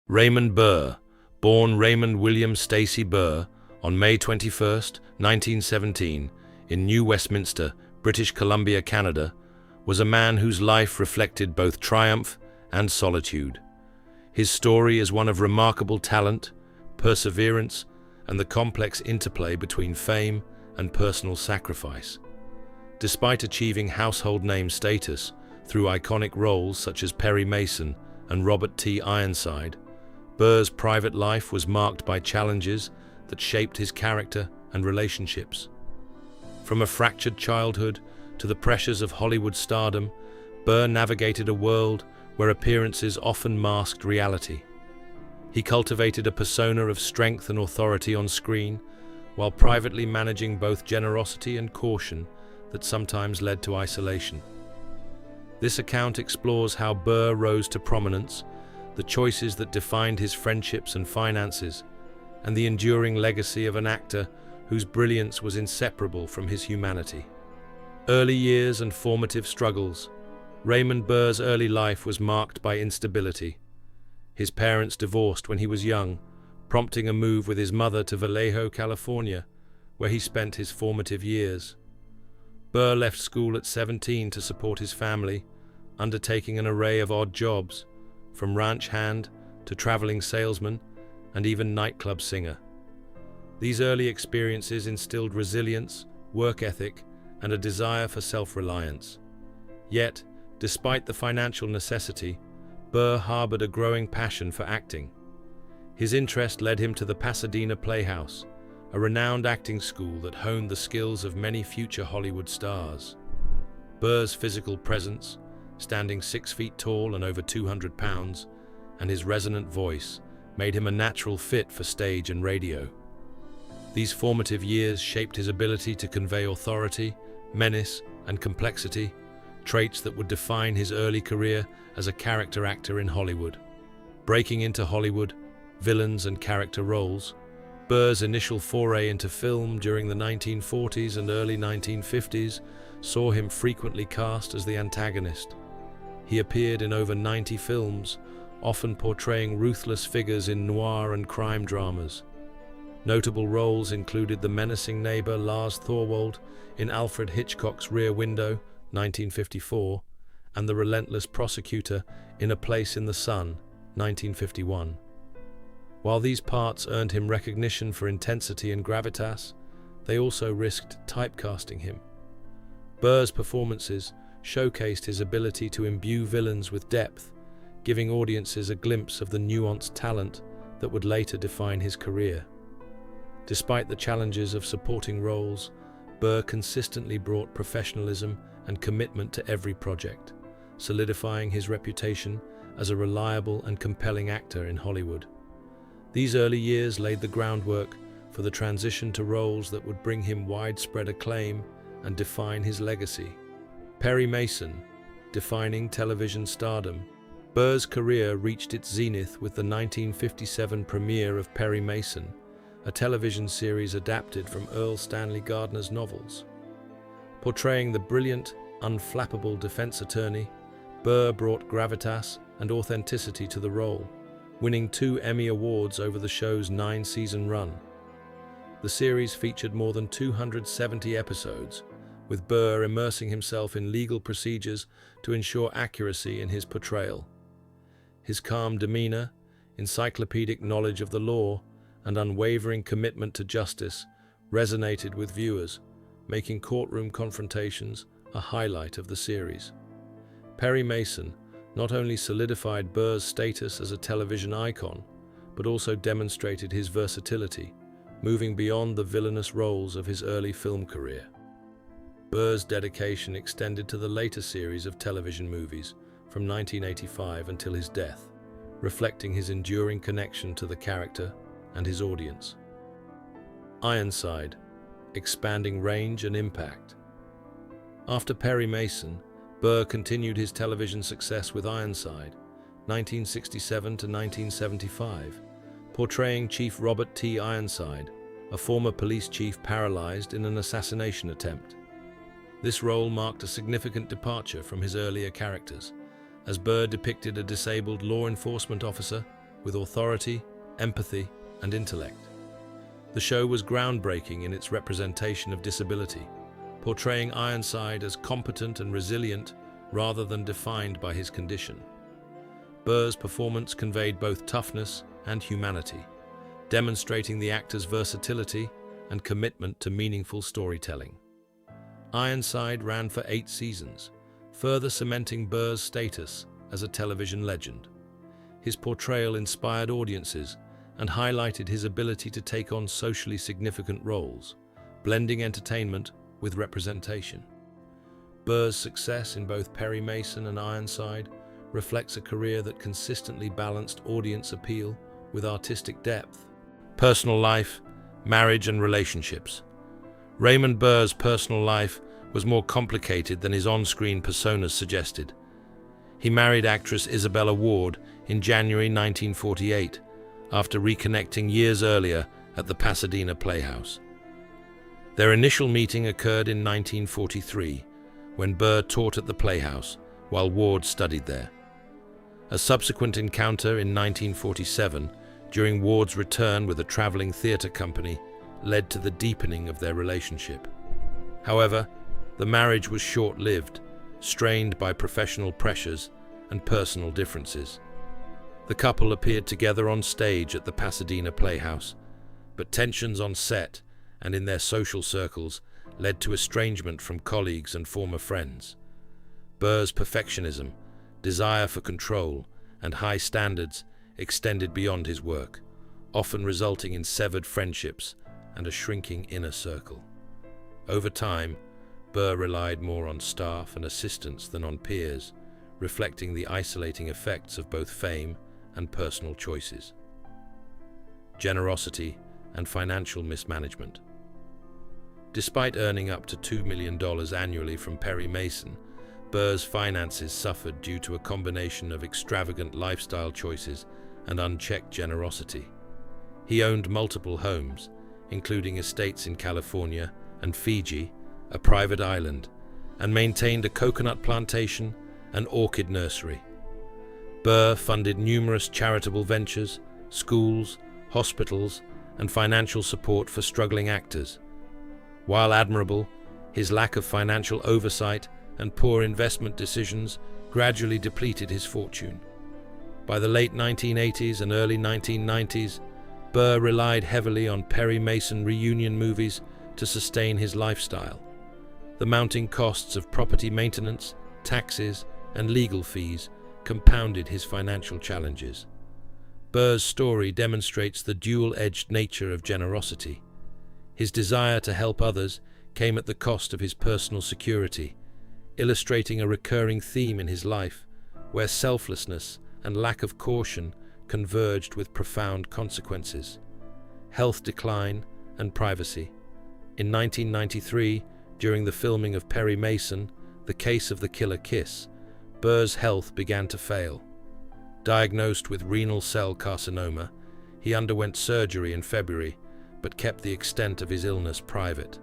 Raymond Burr, born Raymond William Stacey Burr on May 21, 1917, in New Westminster, British Columbia, Canada, was a man whose life reflected both triumph and solitude. His story is one of remarkable talent, perseverance, and the complex interplay between fame and personal sacrifice. Despite achieving household name status through iconic roles such as Perry Mason and Robert T. Ironside, Burr's private life was marked by challenges that shaped his character and relationships. From a fractured childhood to the pressures of Hollywood stardom, Burr navigated a world where appearances often masked reality. He cultivated a persona of strength and authority on screen, while privately managing both generosity and caution that sometimes led to isolation. This account explores how Burr rose to prominence, the choices that defined his friendships and finances, and the enduring legacy of an actor whose brilliance was inseparable from his humanity. Early years and formative struggles. Raymond Burr's early life was marked by instability. His parents divorced when he was young, prompting a move with his mother to Vallejo, California, where he spent his formative years. Burr left school at 17 to support his family, undertaking an array of odd jobs, from ranch hand to traveling salesman and even nightclub singer. These early experiences instilled resilience, work ethic, and a desire for self-reliance. Yet, despite the financial necessity, Burr harbored a growing passion for acting. His interest led him to the Pasadena Playhouse, a renowned acting school that honed the skills of many future Hollywood stars. Burr's physical presence, standing 6 feet tall and over 200 pounds, and his resonant voice made him a natural fit for stage and radio. These formative years shaped his ability to convey authority, menace, and complexity, traits that would define his early career as a character actor in Hollywood. Breaking into Hollywood, villains and character roles, Burr's initial foray into film during the 1940s and early 1950s saw him frequently cast as the antagonist. He appeared in over 90 films, often portraying ruthless figures in noir and crime dramas. Notable roles included the menacing neighbor Lars Thorwald in Alfred Hitchcock's Rear Window, 1954, and the relentless prosecutor in A Place in the Sun, 1951. While these parts earned him recognition for intensity and gravitas, they also risked typecasting him. Burr's performances showcased his ability to imbue villains with depth, giving audiences a glimpse of the nuanced talent that would later define his career. Despite the challenges of supporting roles, Burr consistently brought professionalism and commitment to every project, solidifying his reputation as a reliable and compelling actor in Hollywood. These early years laid the groundwork for the transition to roles that would bring him widespread acclaim and define his legacy. Perry Mason, defining television stardom. Burr's career reached its zenith with the 1957 premiere of Perry Mason, a television series adapted from Earl Stanley Gardner's novels. Portraying the brilliant, unflappable defense attorney, Burr brought gravitas and authenticity to the role, winning 2 Emmy Awards over the show's 9-season run. The series featured more than 270 episodes, with Burr immersing himself in legal procedures to ensure accuracy in his portrayal. His calm demeanor, encyclopedic knowledge of the law, and unwavering commitment to justice resonated with viewers, making courtroom confrontations a highlight of the series. Perry Mason not only solidified Burr's status as a television icon, but also demonstrated his versatility, moving beyond the villainous roles of his early film career. Burr's dedication extended to the later series of television movies from 1985 until his death, reflecting his enduring connection to the character and his audience. Ironside, expanding range and impact. After Perry Mason, Burr continued his television success with Ironside, 1967 to 1975, portraying Chief Robert T. Ironside, a former police chief paralyzed in an assassination attempt. This role marked a significant departure from his earlier characters, as Burr depicted a disabled law enforcement officer with authority, empathy, and intellect. The show was groundbreaking in its representation of disability, portraying Ironside as competent and resilient rather than defined by his condition. Burr's performance conveyed both toughness and humanity, demonstrating the actor's versatility and commitment to meaningful storytelling. Ironside ran for 8 seasons, further cementing Burr's status as a television legend. His portrayal inspired audiences and highlighted his ability to take on socially significant roles, blending entertainment with representation. Burr's success in both Perry Mason and Ironside reflects a career that consistently balanced audience appeal with artistic depth. Personal life, marriage, and relationships. Raymond Burr's personal life was more complicated than his on-screen personas suggested. He married actress Isabella Ward in January 1948, after reconnecting years earlier at the Pasadena Playhouse. Their initial meeting occurred in 1943, when Burr taught at the Playhouse, while Ward studied there. A subsequent encounter in 1947, during Ward's return with a traveling theater company, led to the deepening of their relationship. However, the marriage was short-lived, strained by professional pressures and personal differences. The couple appeared together on stage at the Pasadena Playhouse, but tensions on set and in their social circles led to estrangement from colleagues and former friends. Burr's perfectionism, desire for control, and high standards extended beyond his work, often resulting in severed friendships and a shrinking inner circle. Over time, Burr relied more on staff and assistants than on peers, reflecting the isolating effects of both fame and personal choices. Generosity and financial mismanagement. Despite earning up to $2 million annually from Perry Mason, Burr's finances suffered due to a combination of extravagant lifestyle choices and unchecked generosity. He owned multiple homes, including estates in California and Fiji, a private island, and maintained a coconut plantation and orchid nursery. Burr funded numerous charitable ventures, schools, hospitals, and financial support for struggling actors. While admirable, his lack of financial oversight and poor investment decisions gradually depleted his fortune. By the late 1980s and early 1990s, Burr relied heavily on Perry Mason reunion movies to sustain his lifestyle. The mounting costs of property maintenance, taxes, and legal fees compounded his financial challenges. Burr's story demonstrates the dual-edged nature of generosity. His desire to help others came at the cost of his personal security, illustrating a recurring theme in his life, where selflessness and lack of caution converged with profound consequences. Health decline and privacy. In 1993, during the filming of Perry Mason, The Case of the Killer Kiss, Burr's health began to fail. Diagnosed with renal cell carcinoma, he underwent surgery in February, but kept the extent of his illness private.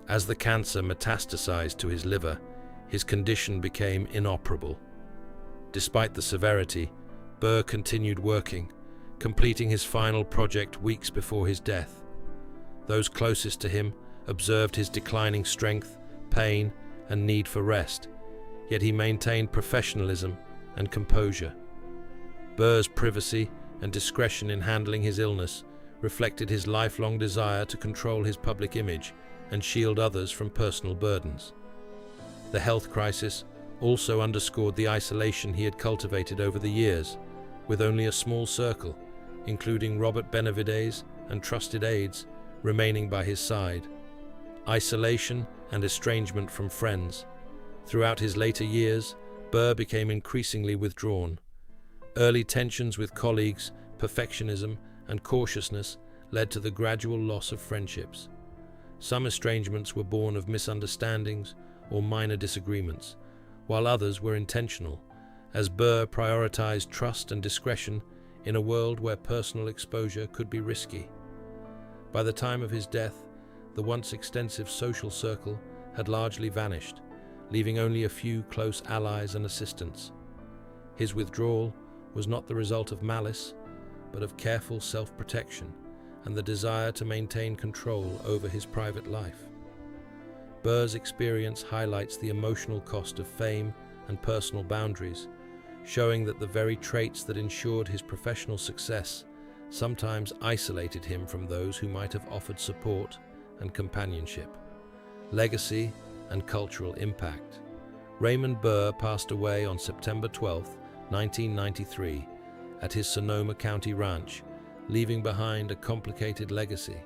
As the cancer metastasized to his liver, his condition became inoperable. Despite the severity, Burr continued working, completing his final project weeks before his death. Those closest to him observed his declining strength, pain, and need for rest, yet he maintained professionalism and composure. Burr's privacy and discretion in handling his illness reflected his lifelong desire to control his public image and shield others from personal burdens. The health crisis also underscored the isolation he had cultivated over the years, with only a small circle, including Robert Benevides and trusted aides, remaining by his side. Isolation and estrangement from friends. Throughout his later years, Burr became increasingly withdrawn. Early tensions with colleagues, perfectionism, and cautiousness led to the gradual loss of friendships. Some estrangements were born of misunderstandings or minor disagreements, while others were intentional, as Burr prioritized trust and discretion in a world where personal exposure could be risky. By the time of his death, the once extensive social circle had largely vanished, leaving only a few close allies and assistants. His withdrawal was not the result of malice, but of careful self-protection and the desire to maintain control over his private life. Burr's experience highlights the emotional cost of fame and personal boundaries, showing that the very traits that ensured his professional success sometimes isolated him from those who might have offered support and companionship. Legacy and cultural impact. Raymond Burr passed away on September 12, 1993, at his Sonoma County ranch, leaving behind a complicated legacy.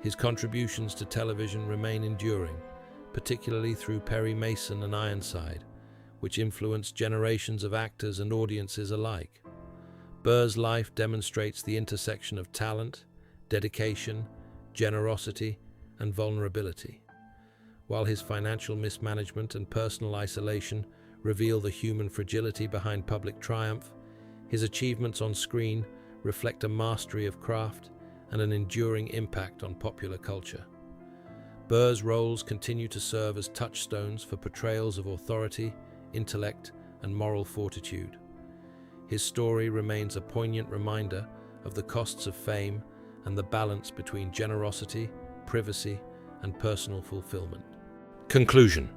His contributions to television remain enduring, particularly through Perry Mason and Ironside, which influenced generations of actors and audiences alike. Burr's life demonstrates the intersection of talent, dedication, generosity, and vulnerability. While his financial mismanagement and personal isolation reveal the human fragility behind public triumph, his achievements on screen reflect a mastery of craft and an enduring impact on popular culture. Burr's roles continue to serve as touchstones for portrayals of authority, intellect, and moral fortitude. His story remains a poignant reminder of the costs of fame and the balance between generosity, privacy, and personal fulfillment. Conclusion: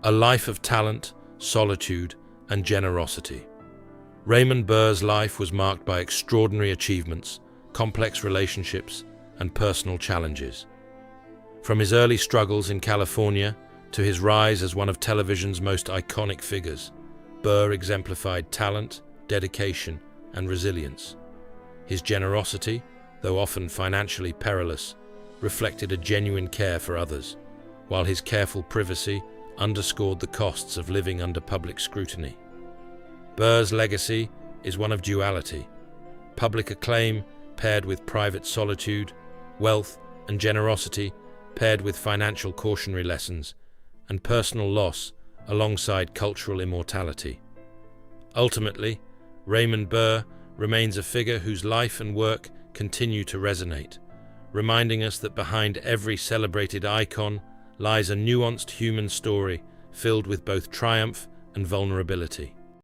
a life of talent, solitude, and generosity. Raymond Burr's life was marked by extraordinary achievements, complex relationships, and personal challenges. From his early struggles in California to his rise as one of television's most iconic figures, Burr exemplified talent, dedication, and resilience. His generosity, though often financially perilous, reflected a genuine care for others, while his careful privacy underscored the costs of living under public scrutiny. Burr's legacy is one of duality: public acclaim paired with private solitude, wealth and generosity paired with financial cautionary lessons, and personal loss alongside cultural immortality. Ultimately, Raymond Burr remains a figure whose life and work continue to resonate, reminding us that behind every celebrated icon lies a nuanced human story filled with both triumph and vulnerability.